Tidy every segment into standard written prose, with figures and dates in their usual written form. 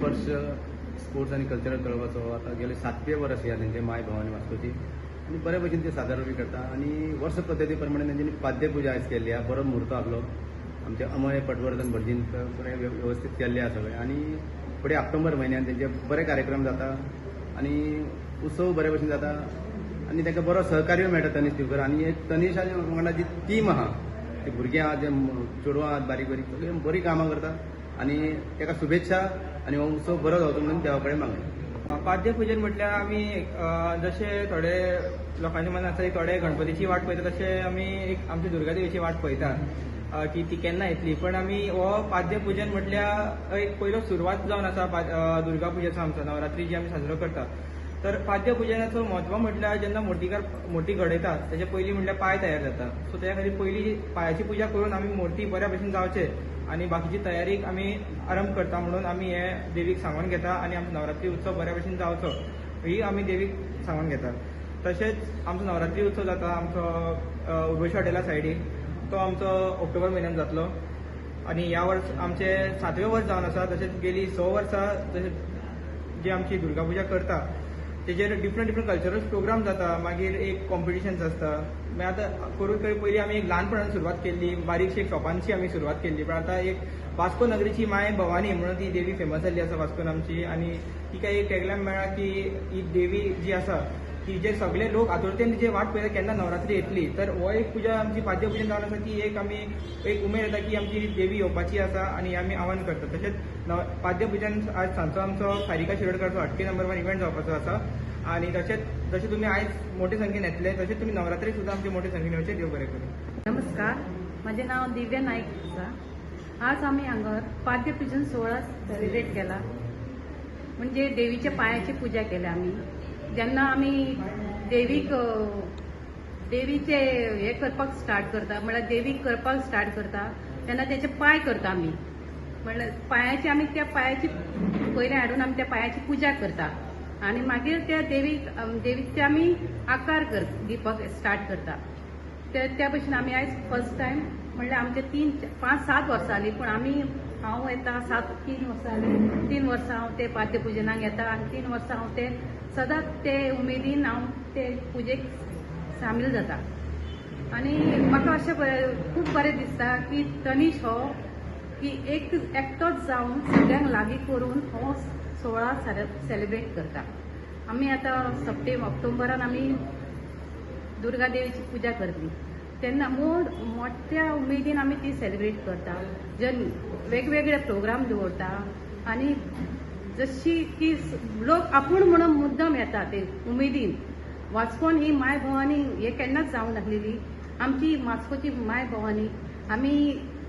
वर्ष स्पोर्ट्स आणि कल्चरल क्लबाचो आता गेले 7वें वर्स या त्यांचे माय भवानी वास्कोची आणि बरे भशेन ते सादारण करता आणि वर्ष पद्धती प्रमाणे त्यांनी पाद्यपूजा आज केली आहे. बरो मुहूर्त आपलो आमचे अमय पटवर्धन भटजीन बरे व्यवस्थित केल्ले आसा सगळे आणि फुडें ऑक्टोबर म्हयन्यात त्यांचे बरे कार्यक्रम जाता आणि उत्सव बरे भशेन जाता आणि ताका बरो सहकार्य मेळटा तनीश दिवकर आणि एक तनीश आनी वांगडा जी टीम आहा ते भुरगे आहात जे चेडवां आहात बारीक बारीक सगळे बरी कामां करता आणि ताका शुभेच्छा आणि हो उत्सव बरो जावचो म्हणून देवा कडेन मागता. पाद्यपूजन म्हटल्यार आमी जशे थोडे लोकांच्या मनात आसा थोडे गणपतीची वाट पळयता तशे आमी एक आमची दुर्गादेवीची वाट पळयता की ती केन्ना येतली. पण आमी हो पाद्यपूजन म्हटल्यार एक पयलो सुरवात जावन आसा दुर्गा पुजेचो आमचो नवरात्री जी आमी साजरो करता. तर पाद्यपूजनाचो म्हत्व म्हटल्यार जेन्ना मोठी घडयता तेजे पयलीं म्हटल्यार पांय तयार जाता. सो त्या खातीर पयलीं पांयाची पुजा करून आमी मूर्ती बऱ्या भशेन जावचे आणि बाकीची तयारीक आमी आरंभ करता म्हणून आमी हे देवीक सांगून घेता आणि आमचो नवरात्री उत्सव बऱ्या भशेन जावचो ही आमी देवीक सांगून घेता. तशेंच आमचो नवरात्री उत्सव जाता आमचो उर्वशी हॉटेला सायडीक तो आमचो ऑक्टोबर म्हयन्यात जातलो आणि ह्या वर्स आमचे 7वें वर्स जावन आसा. तशेंच गेली 6 वर्सां तशेंच जी आमची दुर्गा पुजा करता तेजेर डिफरंट कल्चरल प्रोग्राम जाता. मागीर एक कॉम्पिटिशन्स आसता. मागीर आतां करून पयलीं आमी एक ल्हानपणान सुरवात केल्ली बारीकशी एक शॉपांची आमी सुरवात केल्ली. पण आतां एक वास्को नगरीची माय भवानी म्हणून ती देवी फेमस जाल्ली आसा वास्कोन आमची आणि तिका एक टॅगलायन मेळ्ळा की ही देवी जी आसा की जे सगळे लोक आतुरतेन जे वाट पळयता केन्ना नवरात्री येतली. तर हो एक पुजा आमची पाद्यपूजन जावन आसा ती एक आमी एक उमेद येता की आमची देवी येवपाची आसा आणि आमी आव्हान करता. तशेंच पाद्यपूजन आज सांजचो आमचो सारिका शिरोडकरचो 8 नंबर 1 इव्हेंट जावपाचो आसा आणि जशें तुमी आयज मोठे संख्येन येतले तशेंच तुमी नवरात्री सुद्दां आमचे मोठे संख्येन येवचे. देव बरें करूं. नमस्कार, माझे नाव दिव्या नाईक आसा. आज आम्ही हांगा पाद्यपूजन सोहळा सेलिब्रेट केला. म्हणजे देवीच्या पायाची पूजा केली आम्ही. जेन्ना आमी देवीचे हे करपाक स्टार्ट करता म्हळ्यार देवीक करपाक स्टार्ट करता तेन्ना तेचे पांय करता आमी. म्हळ्यार पांयाची आमी त्या पांयाची पयले हाडून आमी त्या पांयाची पूजा करता आणि मागीर त्या देवीचे आमी आकार दिवपाक स्टार्ट करता. त्या भशेन आमी आयज फर्स्ट टायम म्हणल्यार आमचे 5-7 वर्सां जालीं. पण हांव येता 3 वर्सां जालीं. 3 वर्सां हांव ते पाद्यपूजनाक येता आणि 3 वर्सां हांव ते सदांच ते उमेदीन हांव ते पुजेक सामील जाता. आणि म्हाका अशें खूब बरें दिसता की तनीश हो की एकटोच जावन सगळ्यांक लागीं करून हो सोहळा सेलिब्रेट करता. आमी आतां ऑक्टोबरान आमी दुर्गा देवीची पूजा करतली तेन्ना मोठ्या उमेदीन आमी ती सेलिब्रेट करता. जे वेगवेगळे प्रोग्राम दवरता आणि जशी की लोक आपूण म्हणून मुद्दम येता ते उमेदीन. वास्कोन ही माय भवानी हे केन्नाच जावंक नासलेली आमची वास्कोची माय भवानी. आमी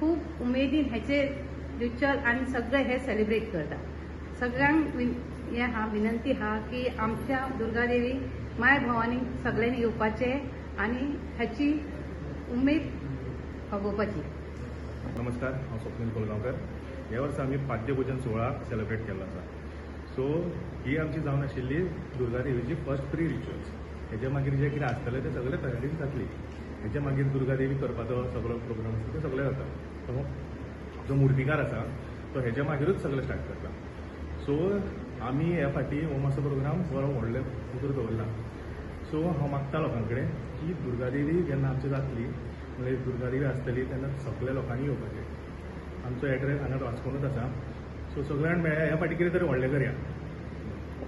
खूब उमेदीन हेचे रिच्युअल आणि सगळे हे सेलिब्रेट करता. सगळ्यांक हे विनंती हा की आमच्या दुर्गादेवी माय भवानी सगळ्यांनी येवपाचे आणि ह्याची उमेद भागोवपाची. नमस्कार, हांव स्वप्नील कोलगांवकर. ह्या वर्सा आमी पाद्यपूजन सोहळा सेलिब्रेट केल्लो आसा. सो ही आमची जावन आशिल्ली दुर्गादेवीची फर्स्ट प्री रिच्युअल्स. हेजे मागीर जे कितें आसतलें तें सगळें तयारीक जातली. हेजे मागीर दुर्गादेवी करपाचो सगळो प्रोग्राम आसा ते सगळें जाता. जो मुर्तीकार आसा तो हेजे मागीरूच सगळें स्टार्ट करता. सो आमी ह्या फाटी हो मातसो प्रोग्राम बरो व्हडले उतर दवरला. सो हांव मागता लोकां कडेन की दुर्गादेवी जेन्ना आमची जातली म्हणजे दुर्गादेवी आसतली तेन्ना सगळ्या लोकांनी येवपाचें. आमचो एड्रेस हांगा वास्कोनूच आसा. सो सगळ्यांक मेळ्या ह्या फाटी कितें तरी व्हडलें करया.